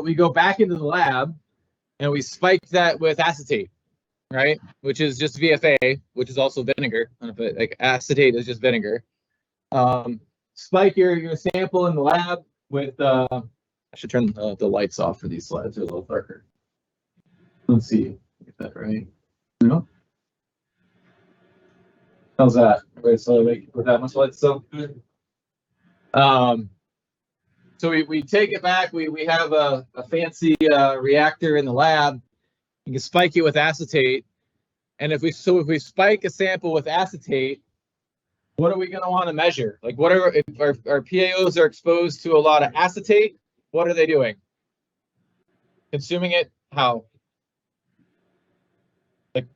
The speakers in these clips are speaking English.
we go back into the lab and we spike that with acetate, right? Which is just VFA, which is also vinegar. But like acetate is just vinegar. Spike your sample in the lab with I should turn the lights off for these slides. They're a little darker. Let's see, get that right. No. How's that? Right, so like with that much light, so good. So we take it back. We have a fancy reactor in the lab. You can spike it with acetate, and if we spike a sample with acetate, what are we going to want to measure? Like, what are if our PAOs are exposed to a lot of acetate? What are they doing? Consuming it how? Like,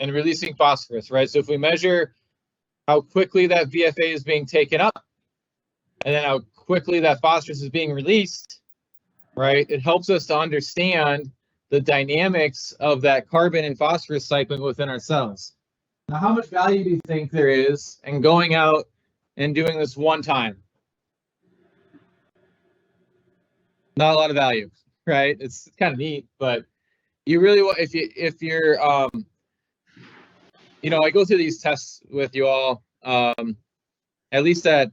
and releasing phosphorus, right? So if we measure how quickly that VFA is being taken up, and then how quickly that phosphorus is being released, right? It helps us to understand the dynamics of that carbon and phosphorus cycling within our cells. Now, how much value do you think there is in going out and doing this one time? Not a lot of value, right? It's kind of neat, but you really want, if you're you know, I go through these tests with you all, at least at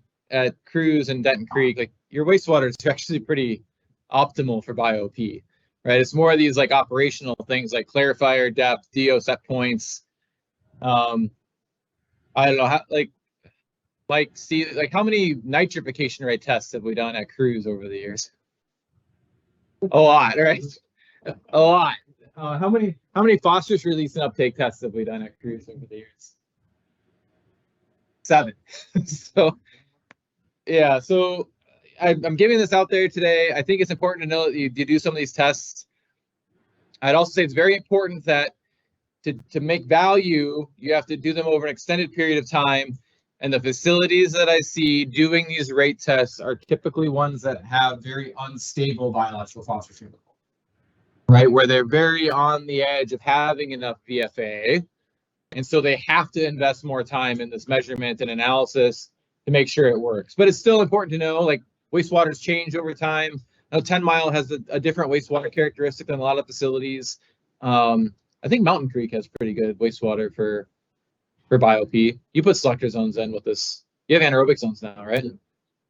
Cruz and Denton Creek, like your wastewater is actually pretty optimal for BioP, right? It's more of these like operational things like clarifier depth, DO set points. I don't know how, see, like how many nitrification rate tests have we done at Cruz over the years? A lot, right? A lot. How many phosphorus release and uptake tests have we done at Cruz over the years? 7. So yeah, so I'm giving this out there today. I think it's important to know that you do some of these tests. I'd also say it's very important that to make value, you have to do them over an extended period of time. And the facilities that I see doing these rate tests are typically ones that have very unstable biological phosphorus removal, right? Where they're very on the edge of having enough VFA. And so they have to invest more time in this measurement and analysis to make sure it works. But it's still important to know, like, wastewaters change over time. Now, 10 Mile has a different wastewater characteristic than a lot of facilities. I think Mountain Creek has pretty good wastewater for BioP. You put selector zones in with this. You have anaerobic zones now, right?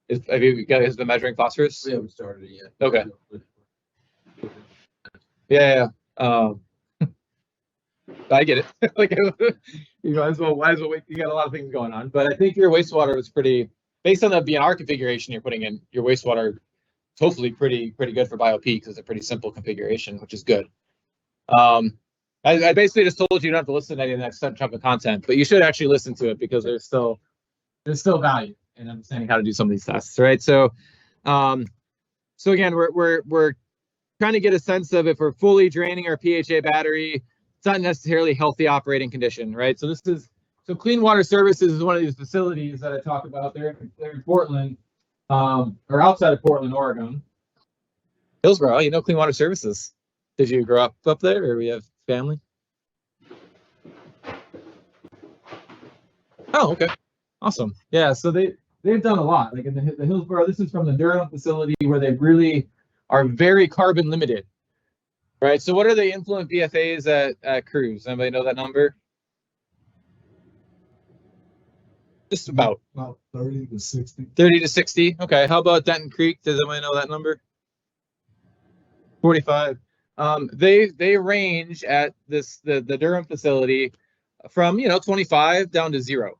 Yeah. Have you guys been measuring phosphorus? We haven't started it yet. Okay. Yeah. I get it. Like, you might as well wait. You got a lot of things going on, but I think your wastewater was pretty, based on the BNR configuration you're putting in. Your wastewater is hopefully pretty good for BioP because it's a pretty simple configuration, which is good. I basically just told you don't have to listen to any of the next chunk of content, but you should actually listen to it because there's still value in understanding how to do some of these tests, right? So, so again, we're trying to get a sense of if we're fully draining our PHA battery. It's not necessarily healthy operating condition, right? So Clean Water Services is one of these facilities that I talk about. They're in Portland, or outside of Portland, Oregon. Hillsborough, you know Clean Water Services. Did you grow up there, or we have family? Oh, okay, awesome. Yeah, so they've done a lot. Like in the Hillsborough, this is from the Durham facility where they really are very carbon limited. Right, so what are the influent BFAs at Cruz? Anybody know that number? Just about 30 to 60. 30 to 60. Okay, how about Denton Creek? Does anybody know that number? 45. They range at the Durham facility from 25 down to 0,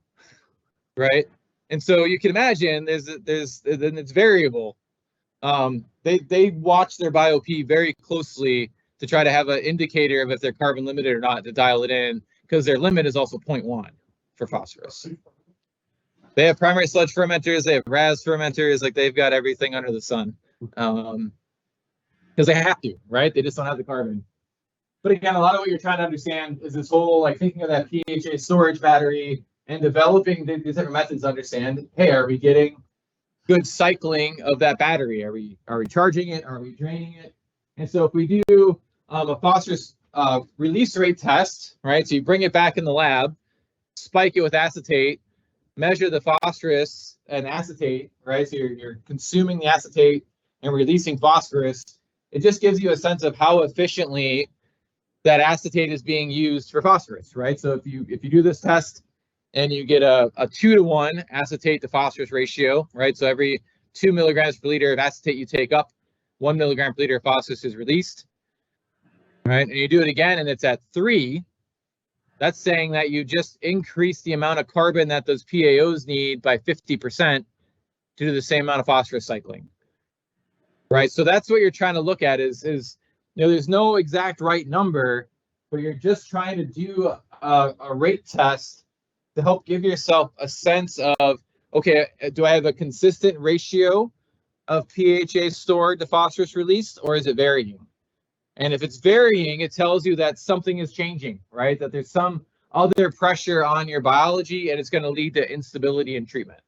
right? And so you can imagine then it's variable. They watch their BioP very closely to try to have an indicator of if they're carbon limited or not to dial it in, because their limit is also 0.1 for phosphorus. They have primary sludge fermenters, they have RAS fermenters, like they've got everything under the sun. Because they have to, right? They just don't have the carbon. But again, a lot of what you're trying to understand is this whole, like, thinking of that PHA storage battery and developing these different methods to understand, hey, are we getting good cycling of that battery? Are we charging it? Are we draining it? And so if we do a phosphorus release rate test, right? So you bring it back in the lab, spike it with acetate, measure the phosphorus and acetate, right? So you're consuming the acetate and releasing phosphorus. It just gives you a sense of how efficiently that acetate is being used for phosphorus, right? So if you do this test and you get a 2-to-1 acetate to phosphorus ratio, right? So every 2 milligrams per liter of acetate you take up, 1 milligram per liter of phosphorus is released, right? And you do it again and it's at 3, that's saying that you just increase the amount of carbon that those PAOs need by 50% due to the same amount of phosphorus cycling, right? So that's what you're trying to look at is there's no exact right number, but you're just trying to do a rate test to help give yourself a sense of, okay, do I have a consistent ratio of PHA stored to phosphorus released, or is it varying? And if it's varying, it tells you that something is changing, right? That there's some other pressure on your biology, and it's going to lead to instability in treatment.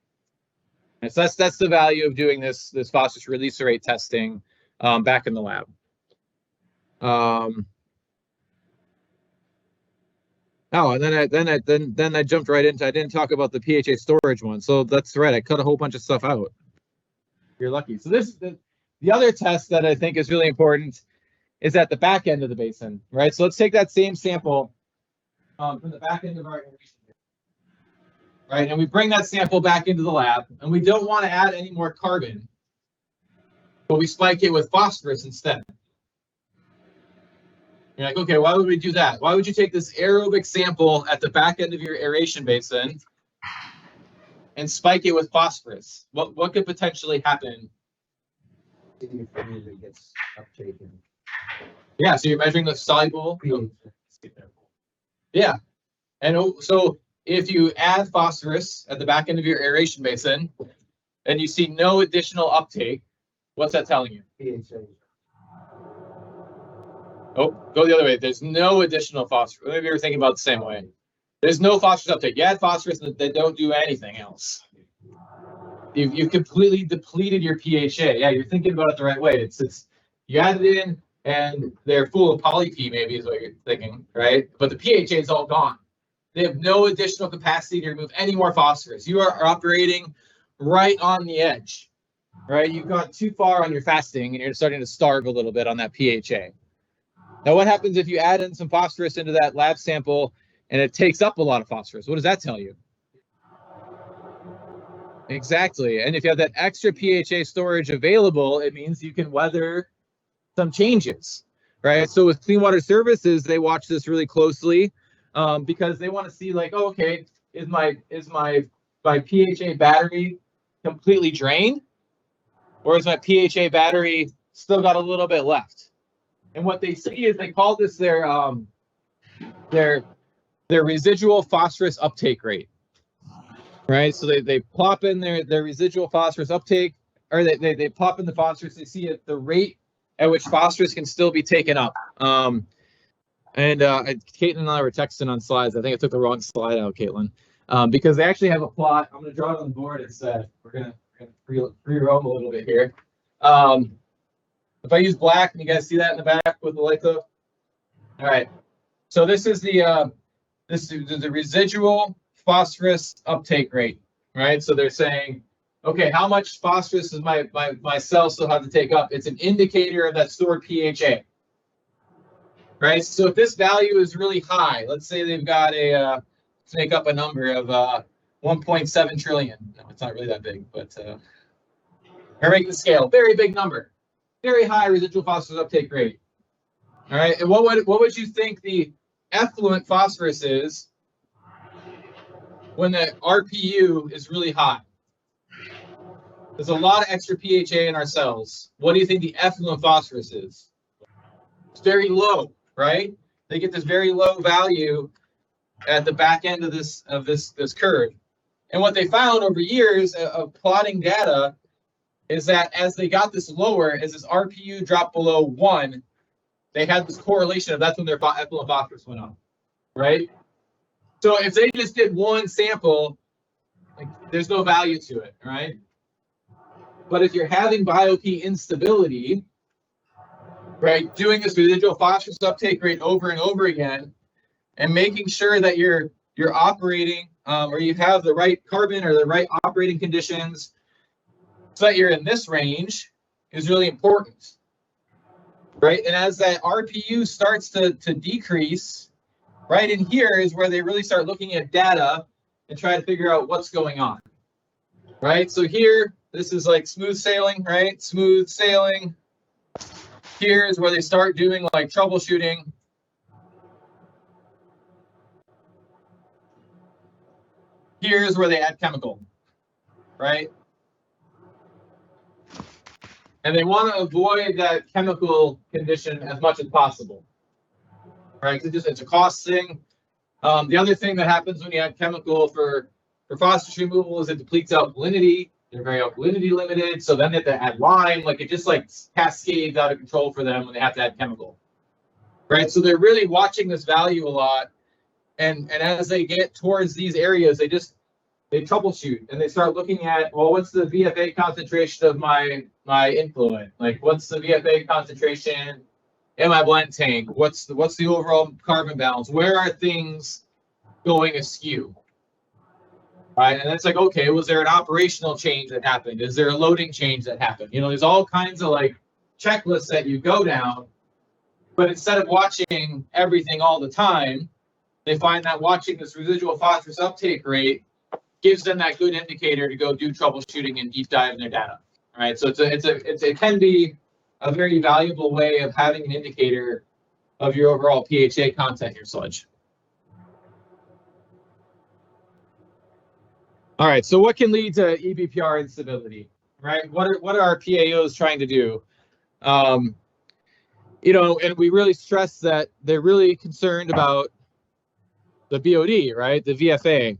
And so that's the value of doing this phosphorus release rate testing back in the lab. And then I jumped right into, I didn't talk about the PHA storage one. So that's right, I cut a whole bunch of stuff out. You're lucky. So this is the other test that I think is really important is at the back end of the basin, right? So let's take that same sample from the back end of our aeration, right? And we bring that sample back into the lab, and we don't want to add any more carbon, but we spike it with phosphorus instead. You're like, okay, why would we do that? Why would you take this aerobic sample at the back end of your aeration basin and spike it with phosphorus? What could potentially happen? It gets uptaken. Yeah, so you're measuring the soluble. Yeah, and so if you add phosphorus at the back end of your aeration basin and you see no additional uptake, what's that telling you? PHA. Oh, go the other way. There's no additional phosphorus. Maybe you're thinking about it the same way. There's no phosphorus uptake. You add phosphorus and they don't do anything else. You've completely depleted your PHA. Yeah, you're thinking about it the right way. It's you add it in and they're full of poly P, maybe is what you're thinking, right? But the PHA is all gone. They have no additional capacity to remove any more phosphorus. You are operating right on the edge, right? You've gone too far on your fasting and you're starting to starve a little bit on that PHA. Now, what happens if you add in some phosphorus into that lab sample and it takes up a lot of phosphorus? What does that tell you? Exactly. And if you have that extra PHA storage available, it means you can weather some changes, right? So with Clean Water Services, they watch this really closely because they want to see like, oh, okay, is my PHA battery completely drained, or is my PHA battery still got a little bit left? And what they see is they call this their residual phosphorus uptake rate, right? So they plop in their residual phosphorus uptake, or they plop in the phosphorus. They see the rate at which phosphorus can still be taken up. Caitlin and I were texting on slides. I think I took the wrong slide out, Caitlin, because they actually have a plot. I'm going to draw it on the board instead. We're gonna free roam a little bit here. If I use black, can you guys see that in the back with the lights up? All right. So this is the residual phosphorus uptake rate, right? So they're saying, okay, how much phosphorus does my cell still have to take up? It's an indicator of that stored PHA, right? So if this value is really high, let's say they've got to make up a number of 1.7 trillion. No, it's not really that big, but we're making the scale. Very big number. Very high residual phosphorus uptake rate. All right, and what would you think the effluent phosphorus is when the RPU is really high? There's a lot of extra PHA in our cells. What do you think the effluent phosphorus is? It's very low, right? They get this very low value at the back end of this curve. And what they found over years of plotting data is that as they got this lower, as this RPU dropped below 1, they had this correlation of that's when their effluent phosphorus went up, right? So if they just did one sample, like, there's no value to it, right? But if you're having BioP instability, right, doing this residual phosphorus uptake rate over and over again, and making sure that you're you're operating, or you have the right carbon or the right operating conditions so that you're in this range is really important, right? And as that RPU starts to decrease, right in here is where they really start looking at data and try to figure out what's going on, right? So here, this is like smooth sailing, right? Smooth sailing. Here's where they start doing like troubleshooting. Here's where they add chemical, right? And they want to avoid that chemical condition as much as possible, right? It's a cost thing. The other thing that happens when you add chemical for phosphorus removal is it depletes alkalinity. They're very alkalinity limited, so then they have to add lime. Like it just like cascades out of control for them when they have to add chemical, right? So they're really watching this value a lot, and as they get towards these areas, they troubleshoot and they start looking at, well, what's the VFA concentration of my influent? Like, what's the VFA concentration in my blend tank? What's the overall carbon balance? Where are things going askew? Right, and it's like, okay, was there an operational change that happened? Is there a loading change that happened? You know, there's all kinds of like checklists that you go down, but instead of watching everything all the time, they find that watching this residual phosphorus uptake rate gives them that good indicator to go do troubleshooting and deep dive in their data. Right, so it can be a very valuable way of having an indicator of your overall PHA content in your sludge. All right, so what can lead to EBPR instability, right? What are our PAOs trying to do? You know, and we really stress that they're really concerned about the BOD, right? The VFA.